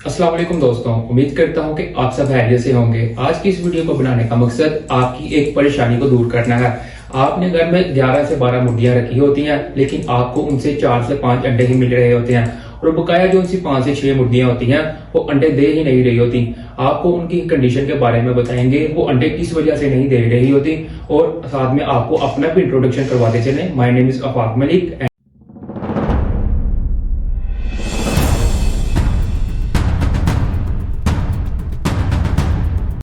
अस्सलाम वालेकुम दोस्तों, उम्मीद करता हूं कि आप सब खैरियत से होंगे। आज की इस वीडियो को बनाने का मकसद आपकी एक परेशानी को दूर करना है। आपने घर में 11 से 12 मुर्गियां रखी होती हैं, लेकिन आपको उनसे 4 से 5 अंडे ही मिल रहे होते हैं और बकाया जो उनसी 5 से 6 मुर्गियां होती हैं वो अंडे दे ही नहीं रही होती। आपको उनकी कंडीशन के बारे में बताएंगे, वो अंडे किस वजह से नहीं दे रही होती और साथ में आपको अपना भी इंट्रोडक्शन करवाते चले। My name is Afaq Malik.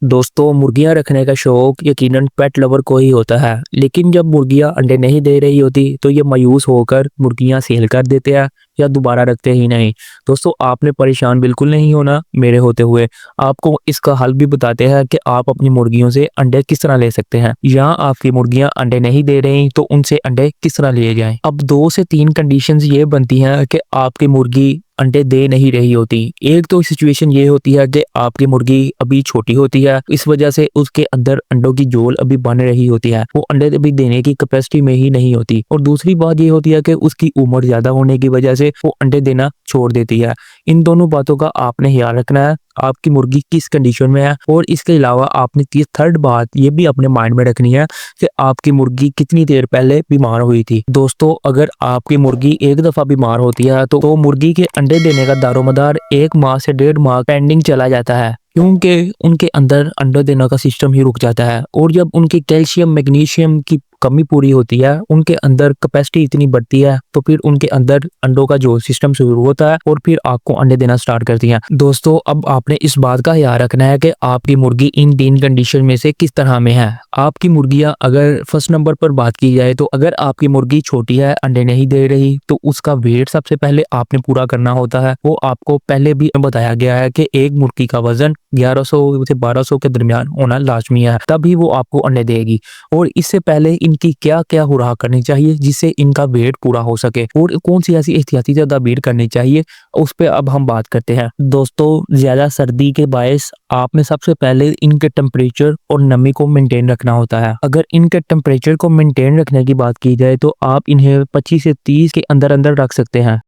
दोस्तों, मुर्गियां रखने का शौक यकीनन पेट लवर को ही होता है, लेकिन जब मुर्गियां अंडे नहीं दे रही होती तो ये मायूस होकर मुर्गियां सेल कर देते हैं या दोबारा रखते ही नहीं। दोस्तों, आपने परेशान बिल्कुल नहीं होना मेरे होते हुए। आपको इसका हल भी बताते हैं कि आप अपनी मुर्गियों से अंडे किस तरह ले सकते हैं। यहाँ आपकी मुर्गियां अंडे नहीं दे रही तो उनसे अंडे किस तरह लिए जाएं। अब 2 से 3 कंडीशंस ये बनती हैं कि आपकी मुर्गी अंडे दे नहीं रही होती। एक तो सिचुएशन ये होती है कि आपकी मुर्गी अभी छोटी होती है, इस वजह से उसके अंदर अंडों की जोल अभी बन रही होती है, वो अंडे अभी देने की कैपेसिटी में ही नहीं होती। और दूसरी बात ये होती है कि उसकी उम्र ज्यादा होने की वजह से वो अंडे देना छोड़ देती है। इन दोनों बातों का आपने ख्याल रखना है, आपकी मुर्गी किस कंडीशन में है। और इसके अलावा आपने थर्ड बात ये भी अपने माइंड में रखनी है कि आपकी मुर्गी कितनी देर पहले बीमार हुई थी। दोस्तों, अगर आपकी मुर्गी एक दफा बीमार होती है तो मुर्गी के अंडे देने का दारोमदार 1 माह से 1.5 माह पेंडिंग चला जाता है, क्योंकि उनके अंदर अंडा देने का सिस्टम ही रुक जाता है। और जब उनकी कैल्शियम मैग्नीशियम की कमी पूरी होती है, उनके अंदर कैपेसिटी इतनी बढ़ती है, तो फिर उनके अंदर अंडों का जो सिस्टम शुरू होता है और फिर आपको अंडे देना स्टार्ट करती हैं। दोस्तों, अब आपने इस बात का ख्याल रखना है कि आपकी मुर्गी इन 3 कंडीशन में से किस तरह में है। आपकी मुर्गियां, अगर फर्स्ट नंबर पर बात की जाए तो अगर आपकी मुर्गी छोटी है, अंडे नहीं दे रही, तो उसका वेट सबसे पहले आपने पूरा करना होता है। वो आपको पहले भी बताया गया है कि एक मुर्गी का वजन 1100 से 1200 के दरमियान होना लाजमी है, तभी वो आपको अंडे देगी। और इससे पहले इनकी क्या क्या खुराक करनी चाहिए जिससे इनका वेट पूरा हो सके और कौन सी ऐसी एहतियाती तदाबीर करनी चाहिए, उस पे अब हम बात करते हैं। दोस्तों, ज्यादा सर्दी के बायस आपने सबसे पहले इनके टेम्परेचर और नमी को मेंटेन रखना होता है। अगर इनके टेम्परेचर को मेंटेन रखने की बात की जाए तो आप इन्हें 25 से 30 के अंदर अंदर रख सकते हैं।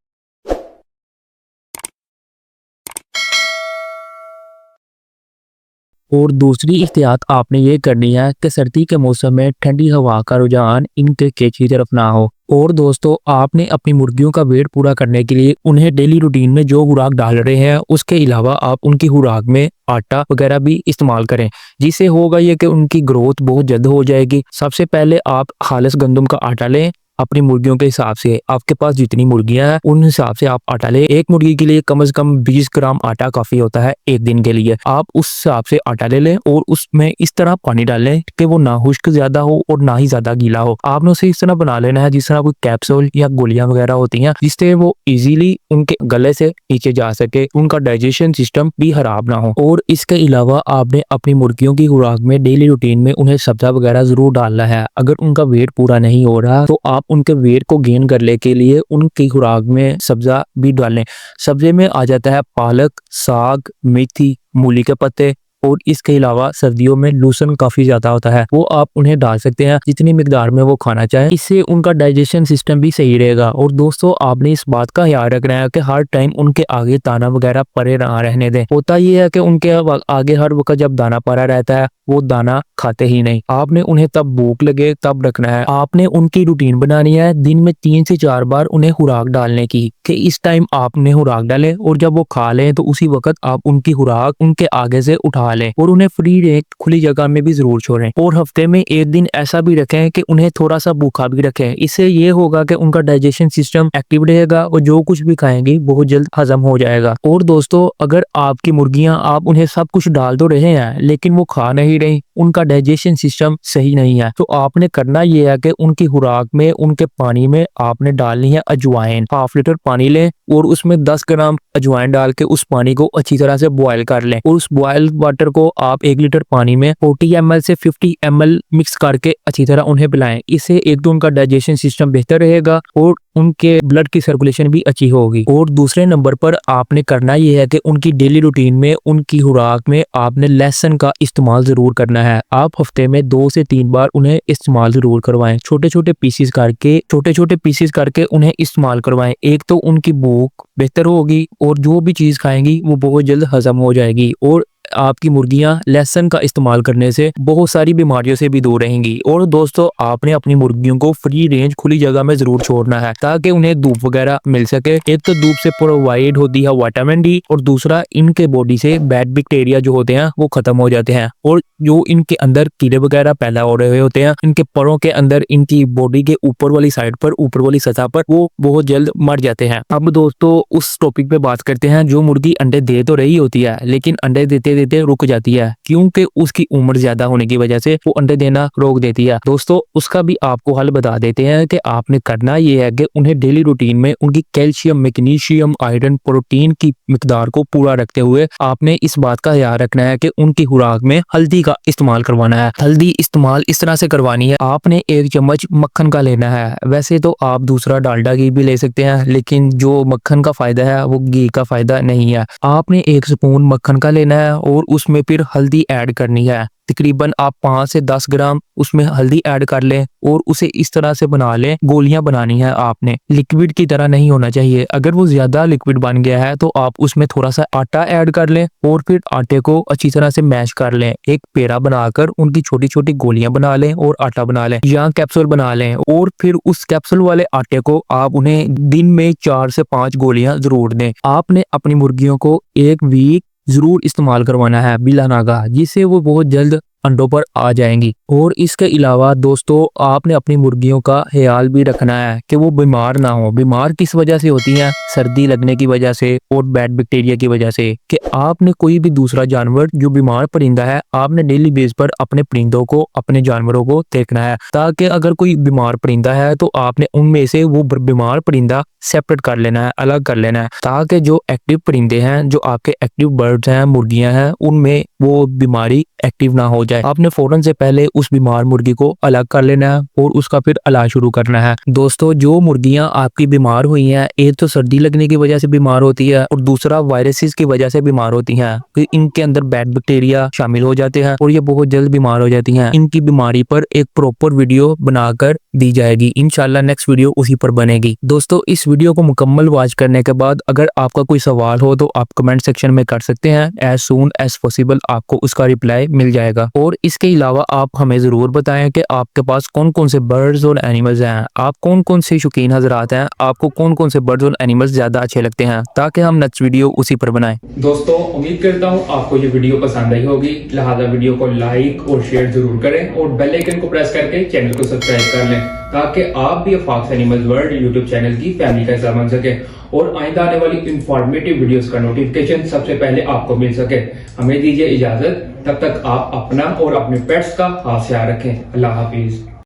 और दूसरी एहतियात आपने ये करनी है कि सर्दी के मौसम में ठंडी हवा का रुझान इनके केज की तरफ ना हो। और दोस्तों, आपने अपनी मुर्गियों का वेट पूरा करने के लिए उन्हें डेली रूटीन में जो खुराक डाल रहे हैं उसके अलावा आप उनकी खुराक में आटा वगैरह भी इस्तेमाल करें, जिससे होगा ये कि उनकी ग्रोथ बहुत जल्द हो जाएगी। सबसे पहले आप खालिस गंदम का आटा लें, अपनी मुर्गियों के हिसाब से आपके पास जितनी मुर्गियां हैं उन हिसाब से आप आटा ले। एक मुर्गी के लिए कम से कम 20 ग्राम आटा काफी होता है एक दिन के लिए। आप उस हिसाब से आटा ले लें और उसमें इस तरह पानी डालें कि वो ना खुश्क ज्यादा हो और ना ही ज्यादा गीला हो। आपने उसे इस तरह बना लेना है जिस तरह कोई कैप्सूल या गोलियां वगैरह होती हैं, जिससे वो इजीली उनके गले से नीचे जा सके, उनका डाइजेशन सिस्टम भी खराब ना हो। और इसके अलावा आपने अपनी मुर्गियों की खुराक में डेली रूटीन में उन्हें सब्जा वगैरह जरूर डालना है। अगर उनका वेट पूरा नहीं हो रहा तो आप उनके वेट को गेन करने के लिए उनकी खुराक में सब्जा भी डालें। सब्जे में आ जाता है पालक, साग, मेथी, मूली के पत्ते। और इसके अलावा सर्दियों में लूसन काफी ज्यादा होता है, वो आप उन्हें डाल सकते हैं जितनी मिकदार में वो खाना चाहे। इससे उनका डाइजेशन सिस्टम भी सही रहेगा। और दोस्तों, आपने इस बात का ख्याल रखना है कि हर टाइम उनके आगे दाना वगैरह पड़े ना रहने दें। होता ये है कि उनके आगे हर वक्त जब दाना पड़ा रहता है वो दाना खाते ही नहीं। आपने उन्हें तब भूख लगे तब रखना है। आपने उनकी रूटीन बनानी है दिन में 3 से 4 बार उन्हें खुराक डालने की, कि इस टाइम आपने खुराक डाले और जब वो खा लें तो उसी वक्त आप उनकी खुराक उनके आगे से उठा लें। और उन्हें फ्री रेंज खुली जगह में भी जरूर छोड़ें। और हफ्ते में एक दिन ऐसा भी रखें कि उन्हें थोड़ा सा भूखा भी रखें। इससे ये होगा कि उनका डाइजेशन सिस्टम एक्टिव रहेगा और जो कुछ भी खाएंगे बहुत जल्द हजम हो जाएगा। और दोस्तों, अगर आपकी मुर्गियां, आप उन्हें सब कुछ डाल तो रहे हैं लेकिन वो खा नहीं रही, उनका डाइजेशन सिस्टम सही नहीं है, तो आपने करना यह है कि उनकी खुराक में, उनके पानी में आपने डालनी है अजवाइन। 1/2 लीटर पानी लें और उसमें 10 ग्राम अजवाइन डाल के उस पानी को अच्छी तरह से बॉयल कर लें। और उस बॉयल वाटर वाटर को आप 1 लीटर पानी में 40 ml से 50 ml मिक्स करके अच्छी तरह उन्हें पिलाएं। इससे एक तो उनका डाइजेशन सिस्टम बेहतर रहेगा और उनके ब्लड की सर्कुलेशन भी अच्छी होगी। और दूसरे नंबर पर आपने करना यह है कि उनकी डेली रूटीन में, उनकी खुराक में आपने लहसुन का इस्तेमाल जरूर करना है। आप हफ्ते में 2 से 3 बार उन्हें इस्तेमाल जरूर करवाएं। छोटे छोटे पीसेस करके उन्हें इस्तेमाल करवाएं। एक तो उनकी भूख बेहतर होगी और जो भी चीज खाएंगी वो बहुत जल्द हजम हो जाएगी और आपकी मुर्गियां लहसुन का इस्तेमाल करने से बहुत सारी बीमारियों से भी दूर रहेंगी। और दोस्तों, आपने अपनी मुर्गियों को फ्री रेंज खुली जगह में जरूर छोड़ना है ताकि उन्हें धूप वगैरह मिल सके। एक तो धूप से प्रोवाइड होती है विटामिन डी और दूसरा इनके बॉडी से बैड बैक्टीरिया जो होते हैं वो खत्म हो जाते हैं और जो इनके अंदर कीड़े वगैरह पैदा हो रहे होते हैं इनके परों के अंदर, इनकी बॉडी के ऊपर वाली साइड पर, ऊपर वाली सतह पर, वो बहुत जल्द मर जाते हैं। अब दोस्तों, उस टॉपिक पे बात करते हैं जो मुर्गी अंडे दे तो रही होती है लेकिन अंडे देते देते रुक जाती है क्योंकि उसकी उम्र ज्यादा होने की वजह से वो अंडे देना रोक देती है। दोस्तों, उसका भी आपको हल बता देते हैं कि आपने करना ये है कि उन्हें डेली रूटीन में उनकी कैल्शियम, मैग्नीशियम, आयरन, प्रोटीन की मिकदार को पूरा रखते हुए आपने इस बात का ख्याल रखना है कि उनकी खुराक में हल्दी का इस्तेमाल करवाना है। हल्दी इस्तेमाल इस तरह से करवानी है, आपने 1 चम्मच मक्खन का लेना है। वैसे तो आप दूसरा डालडा घी भी ले सकते हैं लेकिन जो मक्खन का फायदा है वो घी का फायदा नहीं है। आपने 1 स्पून मक्खन का लेना है और उसमें फिर हल्दी ऐड करनी है। तकरीबन आप 5 से 10 ग्राम उसमें हल्दी ऐड कर लें और उसे इस तरह से बना लें। गोलियां बनानी है आपने, लिक्विड की तरह नहीं होना चाहिए। अगर वो ज्यादा लिक्विड बन गया है तो आप उसमें थोड़ा सा आटा ऐड कर लें और फिर आटे को अच्छी तरह से मैश कर लें। एक पेड़ा बनाकर उनकी छोटी छोटी गोलियां बना लें और आटा बना लें या कैप्सूल बना लें और फिर उस कैप्सूल वाले आटे को आप उन्हें दिन में 4 से 5 गोलियां जरूर दें। आपने अपनी मुर्गियों को 1 वीक जरूर इस्तेमाल करवाना है बिला नागा, जिससे वो बहुत जल्द अंडों पर आ जाएंगी। और इसके अलावा दोस्तों, आपने अपनी मुर्गियों का ख्याल भी रखना है कि वो बीमार ना हो। बीमार किस वजह से होती हैं? सर्दी लगने की वजह से और बैड बैक्टीरिया की वजह से। कि आपने कोई भी दूसरा जानवर जो बीमार परिंदा है, आपने डेली बेस पर अपने परिंदों को, अपने जानवरों को देखना है ताकि अगर कोई बीमार परिंदा है तो आपने उनमें से वो बीमार परिंदा सेपरेट कर लेना है, अलग कर लेना है ताकि जो एक्टिव परिंदे हैं, जो आपके एक्टिव बर्ड्स हैं, मुर्गियां हैं, उनमें वो बीमारी एक्टिव ना हो जाए। आपने फौरन से पहले उस बीमार मुर्गी को अलग कर लेना है और उसका फिर इलाज शुरू करना है। दोस्तों, जो मुर्गियां आपकी बीमार हुई हैं, एक तो सर्दी लगने की वजह से बीमार होती है और दूसरा वायरसेस की वजह से बीमार होती हैं। इनके अंदर बैड बैक्टीरिया शामिल हो जाते हैं और ये बहुत जल्द बीमार हो जाती हैं। इनकी बीमारी पर एक प्रॉपर वीडियो बनाकर दी जाएगी। इंशाल्लाह नेक्स्ट वीडियो उसी पर बनेगी। दोस्तों, इस वीडियो को मुकम्मल वॉच करने के बाद अगर आपका कोई सवाल हो तो आप कमेंट सेक्शन में कर सकते हैं। एज सून एज पॉसिबल आपको उसका रिप्लाई मिल जाएगा। और इसके अलावा आप हमें जरूर बताएं कि आपके पास कौन कौन से बर्ड्स और एनिमल्स हैं, आप कौन कौन से शौकीन हजरात हैं, आपको कौन कौन से बर्ड्स और एनिमल्स ज्यादा अच्छे लगते हैं ताकि हम नेक्स्ट वीडियो उसी पर बनाएं। दोस्तों, उम्मीद करता हूँ आपको ये वीडियो पसंद आई होगी, लिहाजा वीडियो को लाइक और शेयर जरूर करें और बेल आइकन को प्रेस करके चैनल को सब्सक्राइब कर लें ताकि आप भी fox animals world YouTube channel की फैमिली का हिस्सा बन सके और आइंदा आने वाली इंफॉर्मेटिव वीडियोस का नोटिफिकेशन सबसे पहले आपको मिल सके। हमें दीजिए इजाजत, तब तक आप अपना और अपने पेट्स का खास ख्याल रखें। अल्लाह हाफिज।